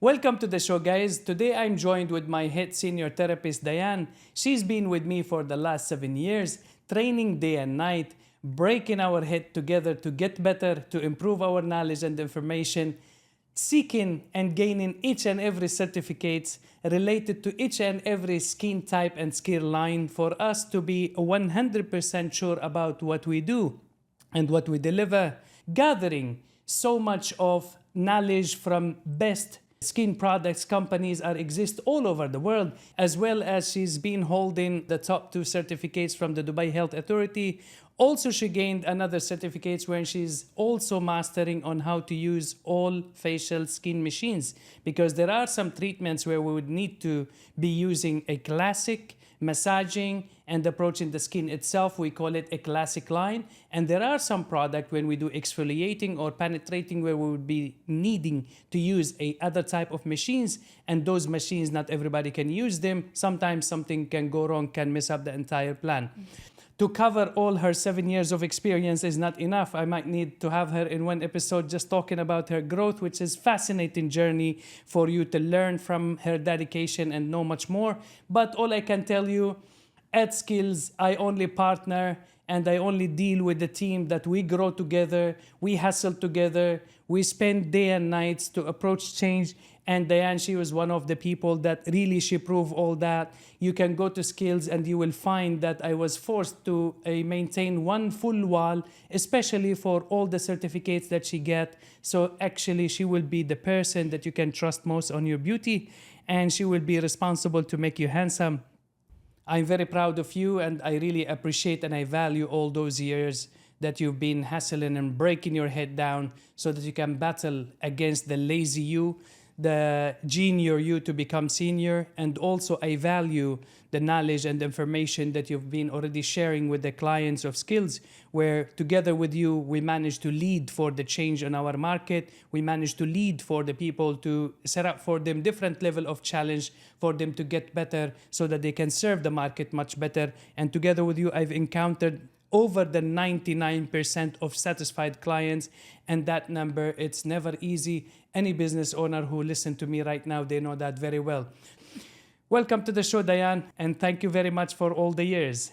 Welcome to the show, guys. Today I'm joined with my head senior therapist, Dianne. She's been with me for the last 7 years, training day and night, breaking our head together to get better, to improve our knowledge and information, seeking and gaining each and every certificates related to each and every skin type and skill line for us to be 100% sure about what we do and what we deliver, gathering so much of knowledge from best skin products companies exist all over the world, as well as she's been holding the top 2 certificates from the Dubai Health Authority. Also, she gained another certificates where she's also mastering on how to use all facial skin machines, because there are some treatments where we would need to be using a classic massaging and approaching the skin itself. We call it a classic line. And there are some products when we do exfoliating or penetrating where we would be needing to use a other type of machines. And those machines, not everybody can use them. Sometimes something can go wrong, can mess up the entire plan. To cover all her 7 years of experience is not enough. I might need to have her in one episode just talking about her growth, which is a fascinating journey for you to learn from her dedication and know much more. But all I can tell you, at Skills, I only partner and I only deal with the team that we grow together, we hustle together, we spend day and nights to approach change. And Dianne, she was one of the people that really she proved all that. You can go to Skills and you will find that I was forced to maintain one full wall, especially for all the certificates that she get. So actually she will be the person that you can trust most on your beauty, and she will be responsible to make you handsome. I'm very proud of you, and I really appreciate and I value all those years that you've been hustling and breaking your head down so that you can battle against the lazy you, the junior you to become senior. And also I value the knowledge and information that you've been already sharing with the clients of Skills, where together with you we managed to lead for the change in our market. We managed to lead for the people to set up for them different level of challenge for them to get better so that they can serve the market much better. And together with you I've encountered over the 99% of satisfied clients, and that number, it's never easy. Any business owner who listen to me right now, they know that very well. Welcome to the show, Dianne, and thank you very much for all the years.